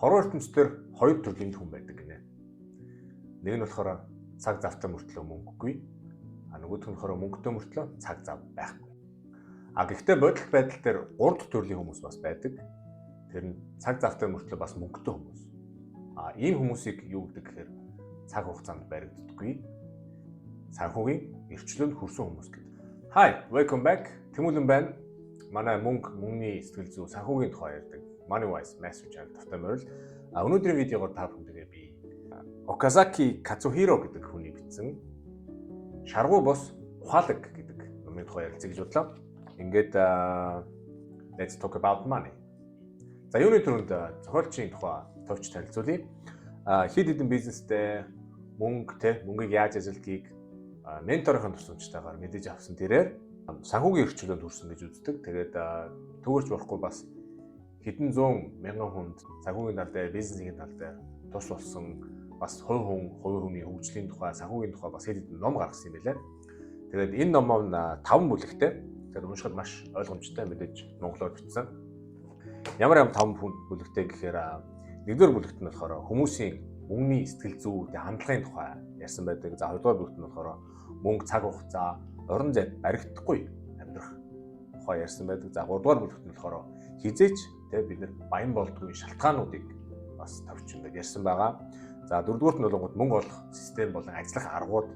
Хорвоо ертөнцийн хоёр төрлийн хүн байдаг гинэ. Нэг нь болохоор цаг завтай мөртлөө мөнгөгүй. Нөгөөх нь болохоор мөнгөтэй мөртлөө цаг зав байхгүй. Гэхдээ бодит байдал дээр гурав дахь төрлийн хүмүүс бас байдаг. Тэр нь цаг завтай мөртлөө бас мөнгөтэй хүмүүс. Ийм хүмүүсийг юу гэдэг гэхээр цаг хугацаанд баригддаггүй. Санхүүгийн эрхчлөөнд хүрсэн хүмүүс гэдэг. Hi, welcome back. Тэмүүлэн байна. Манай мөнгөний сэтгэл зүй санхүүгийн тухай ярьдаг Money Wise Master Channel тавтай морил. Өнөөдрийн видеогоор та бүхэндээ би Okazaki Katsuhiro гэдэг хүний бичсэн Шаргуу бос ухаалаг гэдэг номын тухай ярилцъя гэж бодлоо. Ингээд let's talk about money. За юуны төрөнд зохиолчийн тухай товч танилцуулъя. Хэд хэдэн бизнестэй мөнгийг яаж ажилтгийг менторын тусламжтайгаар мэдээж авсан тэрээр санхүүгийн эрхчлөөнд хүрсэн гэж үздэг. Тэгээд төгөрч болохгүй бас хэдэн зуун мянган хүнд санхүүгийн тал дээр, бизнесийн тал дээр тус болсон бас хувь хүний хөгжлийн тухай, санхүүгийн тухай бас хэд хэдэн ном гаргасан юм байлаа. Тэгээд энэ ном нь 5 бүлэгтэй. Тэгээд уншихад маш ойлгомжтой мэдээж монголоор бичсэн. Ямар 5 бүлэгтэй гэхээр нэгдүгээр бүлэгт нь болохоор хүмүүсийн мөнгөний сэтгэл зүй, хандлагын тухай ярьсан байдаг. За хоёрдугаар бүлэгт нь болохоор мөнгө, цаг хугацаа, орон зай баригдахгүй амьдрах тухай ярьсан байдаг. За гуравдугаар бүлэгт нь болохоор хизээч бид нар баян болдгүй шалтгаануудыг бас товч ярьсан байгаа. За дөрөвдүгээрт нь бол мөнгө олох систем болон ажиллах аргууд,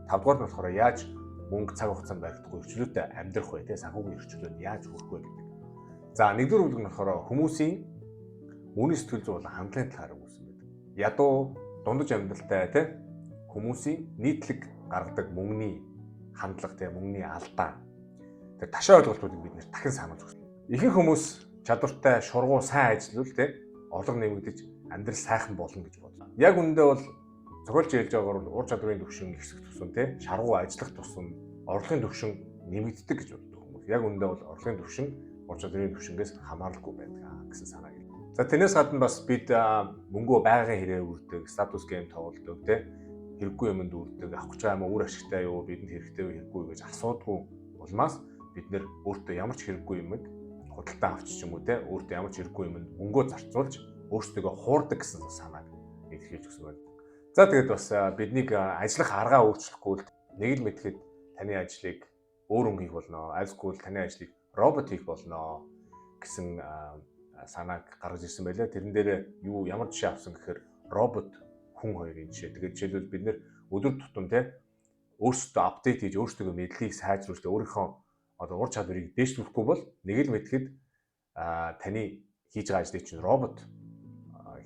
тавдугаарт нь болохоор яаж мөнгө, цаг хугацаанд баригдахгүй эрхчлөөтэй амьдрах вэ, санхүүгийн эрхчлөөнд яаж хүрэх вэ гэдэг. За нэгдүгээр бүлэг нь болохоор хүмүүсийн мөнгөний сэтгэл зүй болон хандлагын талаар өгүүлсэн байдаг. Ядуу дундаж амьдралтай хүмүүсийн нийтлэг гаргадаг мөнгөний хандлага, мөнгөний алдаа. Тэр ташаа ойлголтуудыг бид нэр дахин сануулж өгсөн. Ихэнх хүмүүс чадвартай, шургуу сайн ажиллавал орлого нэмэгдэж амьдрал сайхан болно гэж бодлоо. Яг үүндээ бол зохиолч хэлж байгаагаар бол ур чадварын түвшин ихсэх тусам шаргуу ажиллах тусам орлогын түвшин нэмэгддэг гэж боддог хүмүүс. Яг үүндээ бол орлогын түвшин ур чадварын түвшингээс хамааралгүй байдаг гэсэн санаа ил. За тэрнээс гадна бас бид мөнгөө байгагийн хэрээр үрдэг, статус гейм тоглодог, хэрэггүй юмд үрдэг, авах гэж байгаа юм үр ашигтай юу, бидэнд хэрэгтэй юу, хэрэггүй юу гэж асуудгүй улмаас бид нэр өөртөө ямар ч хэрэггүй юмыг худалдан авч ч юм уу өөртөө ямар ч хэрэггүй юмд мөнгөө зарцуулж өөртөө хуурдаг гэсэн санааг илэрхийлж өгсөн байна. За тэгээд бас биднийг ажиллах аргаа өөрчлөхгүй л нэг л мэдхэд таны ажлыг өөр хүн хийх болно, альсгүй таны ажлыг робот хийх болно гэсэн санааг гаргаж ирсэн байлаа. Тэрэн дээр ямар жишээ авсан гэхээр робот хүн хоёрын жишээ. Тэгээд жишээлбэл бид нэр өдөр тутам өөрсдөө апдейт хийж өөрсдөө мэдлэгийг сайжруулж өөрийнхөө ур чадварыг дээшлүүлэхгүй бол нэг л мэдхэд таны хийж байгаа ажлыг чинь робот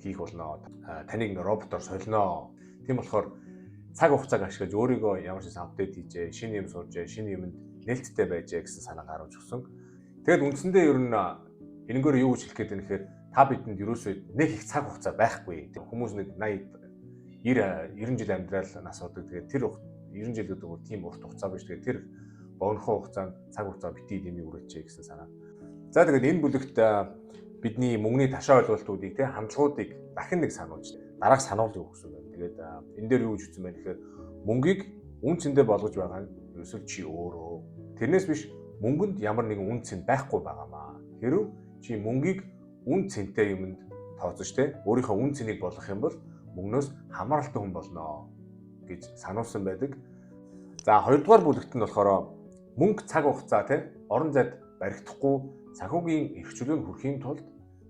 хийх болно. Таныг роботоор солино. Тийм болохоор цаг хугацааг ашиглаж өөрийгөө ямар ч апдейт хийжээ, шинэ юм суржээ, шинэ юмд нээлттэй байжээ гэсэн санаа гаргаж өгсөн. Тэгээд үндсэндээ ер нь энэгээр юу гэж хэлэх гээд байна гэхээр та бидэнд ерөөсөө нэг их цаг хугацаа байхгүй. Хүмүүс нэг 80 90 жил амьдрал нас удаг. Тэгээд тэр 90 жил гэдэг бол тийм урт хугацаа биш. Тэгээд тэр богинохон хугацаанд цаг хугацаа битгий дэмий үргэлжээ гэсэн санаа. За тэгээд энэ бүлэгт бидний мөнгөний ташаа ойлголтуудыг хандлагуудыг дахин нэг сануулж дараах сануулж өгөх гэсэн байна. Тэгээд энэ дээр юу гэж хэлсэн бэ гэхээр мөнгийг үн цэндээ болгож байгаа нь ерөөсөө чи өөрөө. Тэрнээс биш мөнгөнд ямар нэгэн үн цэн байхгүй байгаамаа. Хэрв чи мөнгийг үн цэнтэй юмд тооцож өөрийнхөө үн цэнийг болгох юм бол мөнгнөөс хамааралтай хүн болно гэж сануулсан байдаг. За хоёрдугаар бүлэгт нь болохоор мөнгө, цаг хугацаа орон зайд баригдахгүй санхүүгийн эрхчлөөнд хүрэхийн тулд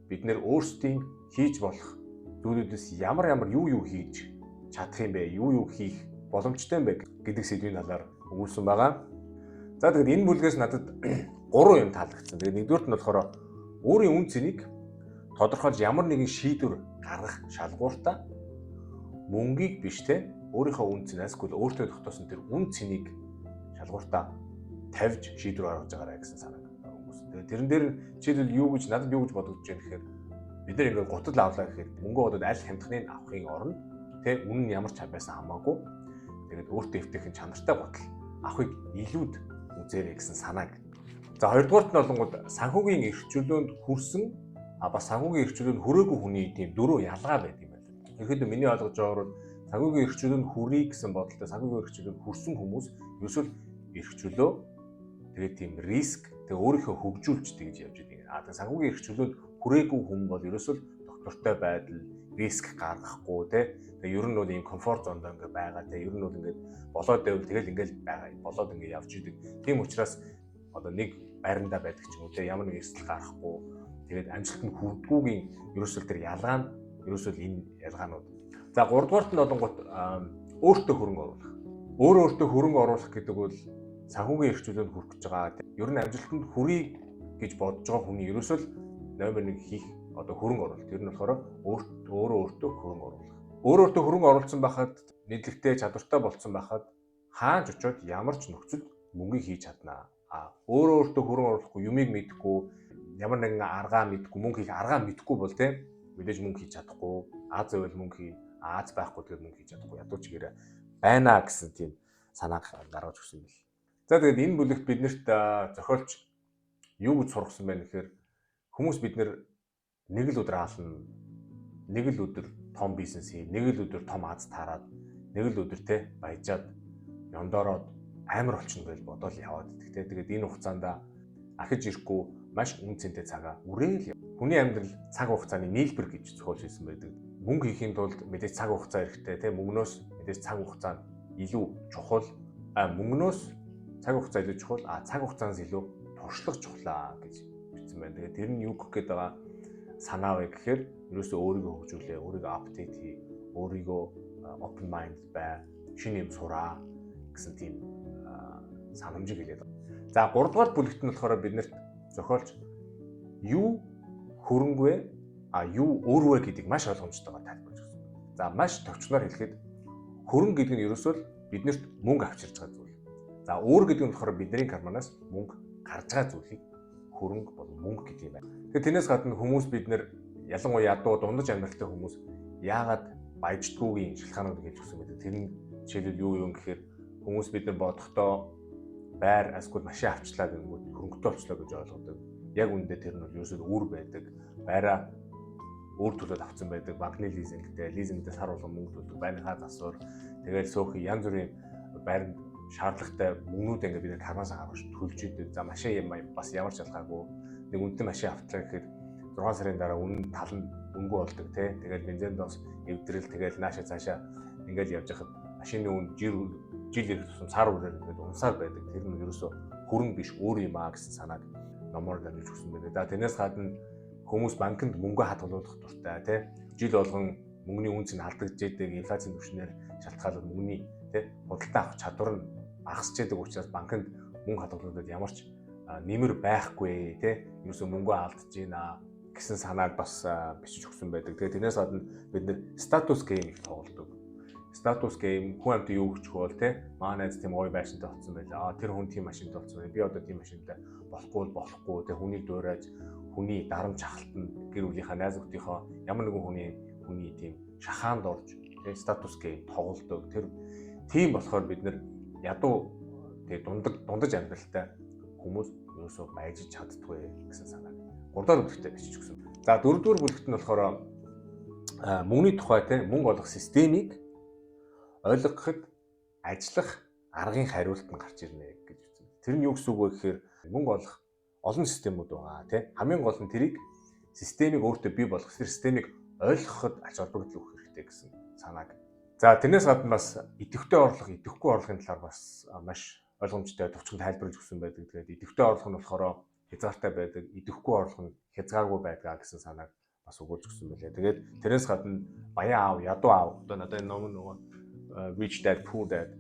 бид нэр өөрсдийн хийж болох зүйлүүдээс ямар юу хийж чадах юм бэ, юу хийх боломжтой юм бэ гэдэг сэдвийн талаар өгүүлсэн байгаа. За тэгээд энэ бүлгээс надад 3 юм таалагдсан. Тэгээд нэгдүгürt нь болохоор өөрийн үн цэнийг тодорхойлж ямар нэгэн шийдвэр гаргах шалгууртаа мөнгийг биш өөрийнхөө үн цэнээс өөртөө тогтоосон тэр үн цэнийг шалгууртаа тавьж шийдвэр гаргаж байгаарай гэсэн санааг өгсөн. Тэгээд тэрэн дээр жишээлбэл надад юу гэж бодогдож байна гэхээр бид нар ингээд гутал авлаа гэхээр мөнгө одод аль хямдхныг авахын оронд үнэн нь ямар ч байсан хамаагүй тэгээд өөртөө эвтэйхэн чанартай гутал авахыг илүүд үзээрэй гэсэн санааг. За хоёрдугаарт нь болонгод санхүүгийн эрхчлөөнд хүрсэн бас санхүүгийн эрхчлөөнд хүрээгүй хүний тийм дөрөв ялгаа байдаг юм байна. Тэгэхэд миний ойлгож байгаагаар санхүүгийн эрхчлөөнд хүрэх гэсэн бодолтой санхүүгийн эрхчлөөнд хүрсэн хүмүүс ерөөсөө эрхчлөө тэгээд тийм риск өөрийнхөө хөгжүүлж тэгж явж байгаа. Тэгээд санхүүгийн эрхчлөөнд хүрээгүй хүн бол ерөөсөө дуртай байдал, риск гаргахгүй тий. Тэгээ ер нь бол ийм комфорт зонд ингээ байгаа тий. Ер нь бол ингээ болоод байвал тэгэл ингээл байгаа. Болоод ингээ явж идэг. Тийм учраас одоо нэг байрандаа байдаг ч юм уу тий. Ямар нэг эрсдэл гарахгүй. Тэгээд амжилт нь хүрдгүүгийн ерөөсөл тэр ялгаа нь ерөөсөл энэ ялгаанууд. За 3 дугаарт нь олонгот өөртөө хөрөнгө оруулах. Өөртөө хөрөнгө оруулах гэдэг бол санхүүгийн эрхчлөлөнд хүрэх гэж байгаа. Ер нь амжилтанд хүрье гэж бодож байгаа хүний ерөөсөл номер 1 хийх одоо хөрөнгө оруулалт. Тэр нь болохоор өөртөө хөрөнгө оруулах. Өөртөө хөрөнгө оруулсан байхад нийтлэгтэй чадвартай болсон байхад хаанч очиод ямар ч нөхцөлд мөнгө хийж чаднаа. Өөртөө хөрөнгө оруулахгүй юмыг мэдэхгүй, ямар нэгэн аргаа мэдэхгүй, мөнгө хийх аргаа мэдэхгүй бол тийм мэдээж мөнгө хийж чадахгүй. Аз зөвөл мөнгө хий, аз байхгүй тэгээд мөнгө хийж чадахгүй. Ядуу ч гэрэ байна гэсэн тийм санааг гаргаж өгсөн юм бэл. За тэгээд энэ бүлэгт биднэрт зохиолч юу гэж сургасан бэ гэхээр хүмүүс бид нэг л өдөр хаална, нэг л өдөр том бизнес хий, нэг л өдөр том аз таарад, нэг л өдөр те баяжаад ёндороод амар болчихно гэж бодоод яваад идэх те. Тэгээд энэ хугацаанд ахиж ирэхгүй маш үн цэнтэй цагаа үрээл. Хүний амьдрал цаг хугацааны нийлбэр гэж зохиолж хэлсэн байдаг. Мөнгө хийхийн тулд мэдээж цаг хугацаа хэрэгтэй те. Мөнгнөөс мэдээж цаг хугацаа илүү чухал. Мөнгнөөс цаг хугацаа илүү чухал. Цаг хугацаанаас илүү туршлага чухлаа гэж бичсэн байна. Тэгээд тэр нь юу гэх гээд байгаа санаа вэ гэхээр ерөөсөө өөрийгөө хөгжүүлээ, өөрийгөө апдейт хий, өөрийгөө open mind бай, шинэ юм сураа гэсэн тийм санамжийг хэлээд байна. За 3 дугаар бүлэгт нь болохоор биднэрт зохиолч юу хөрөнгө вэ? Юу өөр вэ гэдгийг маш ойлгомжтойгоор тайлбарлаж өгсөн. За маш товчноор хэлэхэд хөрөнгө гэдэг нь ерөөсөө биднэрт мөнгө авчирж байгаа зүйл. За өөр гэдэг нь болохоор бидний карманаас мөнгө гарч байгаа зүйлийг хөрөнгө болон мөнгө гэдэг юм байна. Тэгэхээр тэрнээс гадна хүмүүс бид нэр ялангуяа ядуу дундаж амьдралтай хүмүүс яагаад баяждгүйгийн шалтгаануудыг хэлж өгсөн гэдэг. Тэр нь жишээлбэл юу юм гэхээр хүмүүс бид нар бодохдоо байр эсвэл машин авчлаа гэнгүүт хөрөнгөтэй болчлоо гэж ойлгодог. Яг үүндээ тэр нь ерөөсөө үр байдаг. Байраа өөр төлөөд авсан байдаг. Банкны лизингтэй сар болгон мөнгө төлдөг. Байрныхаа засвар тэгэл сөөхий янз бүрийн байранд шаардлагатай мөнгнүүд ингээ бид карманаас гаргаж төлж идэг. За машин юм бас ямар ч ялгаагүй. Нэг үнэтэй машин автлаа гэхэд 6 сарын дараа үнэн тал нь өнгө болдог тий. Тэгэл бензин доос эвдрэл тэгэл нааша цаашаа ингээл явж хахад машины үн жил ирэх тусам сар үрээр ингээд унсаар байдаг. Тэр нь ерөөсөө хөрөнгө биш өөр юм аа гэсэн санааг номоор дамжиж өгсөн байдаг. За тэрнээс гадна хүмүүс банкнд мөнгө хадгалуулах дуртай тий. Жил болгон мөнгөний үнц нь алдагдж идэг, инфляцийн түвшнээр шалтгаалаад мөнгөний тий худалдаа авах чадвар нь багасч идэг учраас банкнд мөнгө хадгалуулаад ямар ч нэмэр байхгүй тий. Ерөөсөө мөнгөө алдаж гинэ гэсэн санааг бас бичиж өгсөн байдаг. Тэгээд тэрнээс гадна бид нэр статус гейм их тоглодог. Статус гейм хүн амт юу гэж хөвөл те манайд тийм ой байшинтай болсон байлаа. Тэр хүн тийм машинтай болсон. Би одоо тийм машинтай болохгүй те хүнийг дуурайж хүний дарамт шахалтанд гэр бүлийнхаа найз нөхдийнхөө ямар нэгэн хүний тийм шахаанд орж те статус гейм тоглодог. Тэр тийм болохоор бид нэр ядуу тэгээ дундаж амьдралтай хүмүүс ерөөсөө баяжиж чаддгүй гэсэн санааг 3 дахь бүлэгтээ бичиж өгсөн. За 4 дугаар бүлэгт нь болохоор мөнгөний тухай те мөнгө олох системийг ойлгоход ажиллах аргын хариулт нь гарч ирнэ гэж үзсэн. Тэр нь юу гэсэн үг вэ гэхээр мөнгө олох олон системүүд байгаа тий. Хамгийн гол нь тэрийг системийг өөртөө бий болгох, тэр системийг ойлгоход ач холбогдол өгөх хэрэгтэй гэсэн санааг. За тэрнээс гадна бас идэвхтэй орлого, идэвхгүй орлогын талаар бас маш ойлгомжтой товчхон тайлбарлаж өгсөн байдаг. Тэгээд идэвхтэй орлого нь болохоор хязгаартай байдаг, идэвхгүй орлого нь хязгааргүй байдаг гэсэн санааг бас өгүүлж өгсөн байлээ. Тэгээд тэрнээс гадна баян аав, ядуу аав одоо надад ном нөгөө rich dad poor dad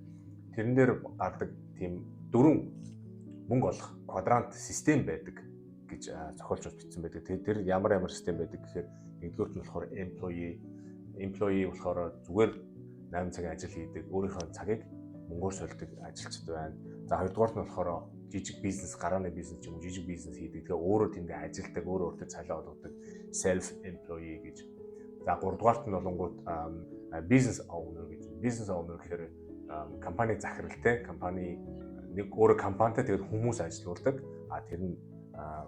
тэрэн дээр гардаг тийм 4 мөнгө олох квадрант систем байдаг гэж зохиолч бичсэн байдаг. Тэр ямар систем байдаг гэхээр нэгдүгüүрт нь болохоор employee болохоор зүгээр 8 цагийн ажил хийдэг, өөрийнхөө цагийг мөнгөөр сольдог ажилчид байна. За хоёрдугаарт нь болохоор жижиг бизнес, гарааны бизнес ч юм уу жижиг бизнес хийдэг. Тэгээ өөрөө тэндээ ажилдаг, өөртөө цалин олгодог self employee гэж. За гуравдугаарт нь болонгууд бизнес owner гэж. Бизнес owner гэхээр компани захиралтай, компани нэг өөр компанитай тэгээд хүмүүс ажилуулдаг. Тэр нь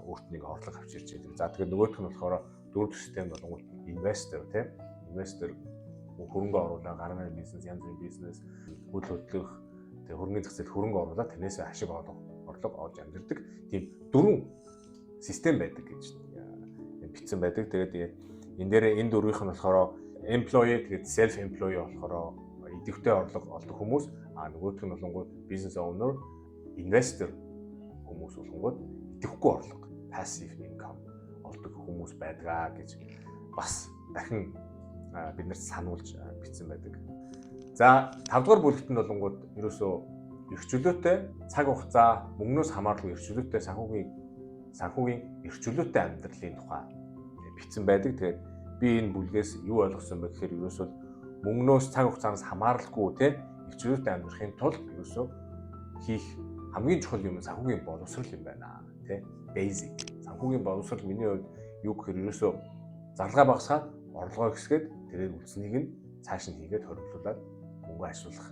өөрт нэг орлого авчирч байдаг. За тэгээд нөгөөх нь болохоор дөрөв систем болонгууд investor тийм. Investor хөрөнгө оруулаад гарааны бизнес, янз бүрийн бизнес үйл хөдлөх, тэгээд хөрөнгөний зах зээлд хөрөнгө оруулаад тэрнээс ашиг орлого олж амьдэрдэг. Тийм 4 систем байдаг гэж бичсэн байдаг. Тэгээд энэ дээр энэ дөрвийнх нь болохоор employee тэгээд self employee болохоор идэвхтэй орлого олдог хүмүүс, нөгөөх нь болонгууд business owner, investor хүмүүс болонгууд идэвхгүй орлого, passive income олдог хүмүүс байдгаа гэж бас дахин бид нарт сануулж бичсэн байдаг. За 5 дугаар бүлэгт нь болонгууд ерөөсөө эрхчлөөтэй цаг хугацаа мөнгнөөс хамааралгүй эрхчлөөтэй санхүүгийн эрхчлөөтэй амьдралын тухай бичсэн байдаг. Тэгээд би энэ бүлгээс юу ойлгосон бэ гэхээр ерөөсөө мөнгнөөс цаг хугацаанаас хамааралгүй эрхчлөөтэй амьдрахын тулд ерөөсөө хийх хамгийн чухал юм санхүүгийн боловсрол юм байна. Basic. Санхүүгийн боловсрол миний хувьд юу гэхээр ерөөсөө зарлага багасгаад орлогоо ихсгээд тэрээр үлдсэнийг нь цааш нь хийгээд хоригдлуулад мөнгө ашиглах.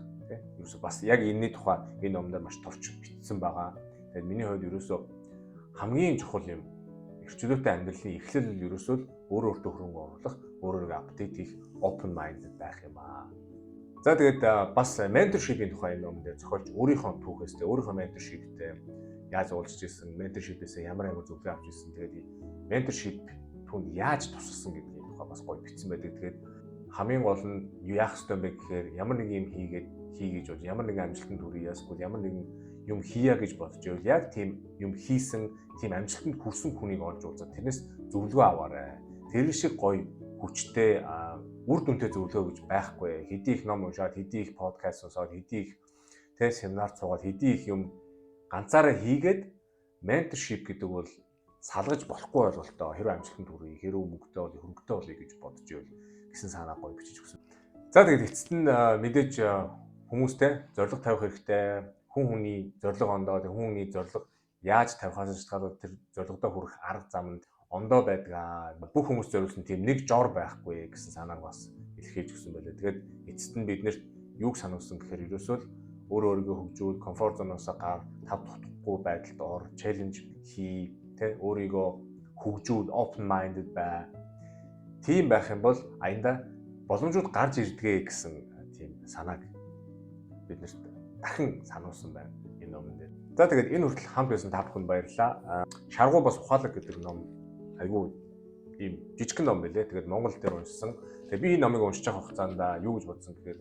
Ерөөсөө бас яг энэний тухай энэ номдоор маш товч бичсэн байгаа. Тэгээд миний хувьд ерөөсөө хамгийн чухал юм эрхчлөөтэй амьдралын эхлэл ерөөсөө өөртөө хөрөнгө оруулах, өөрөөрөө апдейт хийх, open minded байх юм аа. За тэгээд бас mentorship-ийн тухай энэ номдэр зохиолч өөрийнхөө түүхээсээ өөрийнхөө mentorship-тэй яаж уулзж ирсэн, mentorship-ээс ямар зөвлөгөө авч ирсэн, тэгээд mentorship түнд яаж тусалсан гэдгийг тухай бас гоё бичсэн байдаг. Тэгээд хамгийн гол нь яах ёстой юм бэ гэхээр ямар нэг юм хийгээж болж ямар нэгэн амжилтанд хүрэх эсвэл ямар нэгэн юм хийя гэж бодож байвал яг тийм юм хийсэн, тийм амжилтанд хүрсэн хүнийг олж уулзаад тэрнээс зөвлөгөө аваарай. Тэр шиг гоё хүчтэй үр дүнтэй зөвлөгөө гэж байхгүй. Хэдий их ном уншаад, хэдий их подкаст сонсоод, хэдий их семинар цугаад, хэдий их юм ганцаараа хийгээд mentorship гэдэг бол салгаж болохгүй ойлголтоо хэрэг амжилтанд хүрэх, хэрэг мөнгөтэй бол хөрөнгөтэй болъё гэж бодож байвал гэсэн санаа гоё бичиж өгсөн. За тэгээд эцэст нь мэдээж хүмүүстэй зорилго тавих хэрэгтэй. Хүн хүний зорилго ондоо, хүн хүний зорилго яаж тавихаас шалтгаалаад тэр зорилгодоо хүрэх арга замд ондоо байдаг. Бүх хүмүүс зориулсан тийм нэг жор байхгүй гэсэн санааг бас илэрхийлж өгсөн байлаа. Тэгээд эцэст нь бид нэрт юуг сануулсан гэхээр ерөөсөө өөрийгөө хөгжүүл, комфорт зоноосоо гар, тав тухтахгүй байдалд ор, челленж хий, өөрийгөө хөгжүүл, open minded бай. Тийм байх юм бол аянда боломжууд гарч ирдгээ гэсэн тийм санааг биднэрт дахин сануулсан байна энэ номон дээр. За тэгээд энэ хүртэл хамт байсан та бүхэнд баярлалаа. Шаргуу бас ухаалаг гэдэг ном айгүй ийм жижигхэн ном байлээ. Тэгээд Монгол дээр уншсан. Тэгээд би энэ номыг уншиж байгаа хугацаанд юу гэж бодсон гэхээр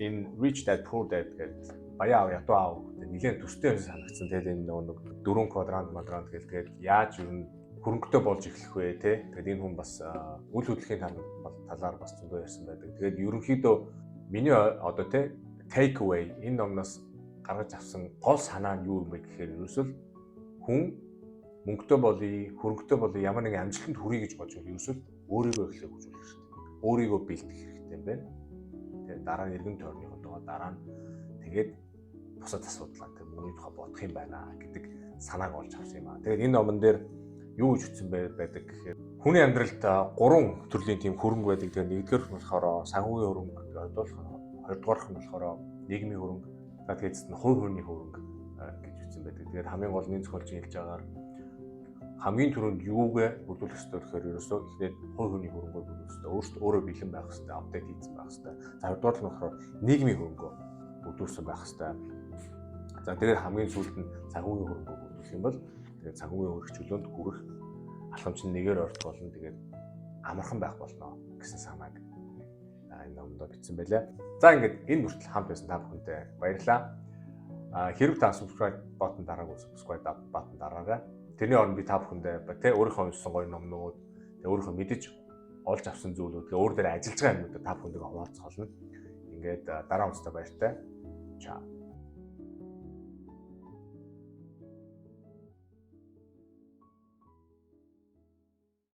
энэ Rich Dad Poor Dad гэдэг баяа ятуу аав нэлээд төстэй санагдсан. Тэгээд энэ нэг 4 квадрант тэгээд яаж юу хөрөнгөтэй болж эхлэх вэ те. Тэгээд энэ хүн бас үйл хөдлөлийн талаар бас зөндөө ярьсан байдаг. Тэгээд ерөнхийдөө миний одоо те take away энэ номноос гаргаж авсан гол санаа нь юу юм бэ гэхээр ерөөсөл хүн мөнгөтэй болъё, хөрөнгөтэй болъё, ямар нэгэн амжилтанд хүрье гэж бодож байвал ерөөсөл өөрийгөө эхлэх хэрэгтэй. Өөрийгөө бэлдэх хэрэгтэй юм байна. Тэгээд дараа нь эргэн тойрныхоо дараа нь тэгээд бусад асуудлаа тэр мөнгөний тухай бодох юм байна гэдэг санааг олж авсан юм аа. Тэгээд энэ номон дээр юу гэж хэлсэн байдаг гэхээр хүний амьдралд 3 төрлийн тийм хөрөнгө байдаг. Тэгээд нэгдүгээр нь болохоор санхүүгийн хөрөнгө, хоёрдугаарх нь болохоор нийгмийн хөрөнгө, тэгээд эцэст нь хувь хүний хөрөнгө гэж хэлсэн байдаг. Тэгээд хамгийн гол нь зохиолч хэлж байгаагаар хамгийн түрүүнд юугээ бүрдүүлэх ёстой гэхээр ерөөсөө эхлээд хувь хүний хөрөнгөө бүрдүүлэх ёстой. Өөрөө бэлэн байх ёстой, апдейт хийсэн байх ёстой. За хоёрдугаар нь болохоор нийгмийн хөрөнгөө бүрдүүлсэн байх ёстой. За тэгээд хамгийн сүүлд нь санхүүгийн хөрөнгөө бүрдүүлэх юм бол тэгээд санхүүгийн хөрөгчлөөнд хүрэх алхамч нь нэгээр ордог болно. Тэгээд амархан байх болно гэсэн санааг энэ номдоо бичсэн байлаа. За ингээд энэ хүртэл хамт байсан та бүхэндээ баярлалаа. Хэрэг та subscribe button дараагүй subscribe button дараарай. Тэрний оронд би та бүхэндээ өөрийнхөө уншсан гоё номнууд, өөрийнхөө мэдэж олж авсан зүйлүүд, өөр дээр ажиллаж байгаа юмнуудаа та бүхэндээ хуваалцах болно. Ингээд дараа уулзтаа баяртай. Чао.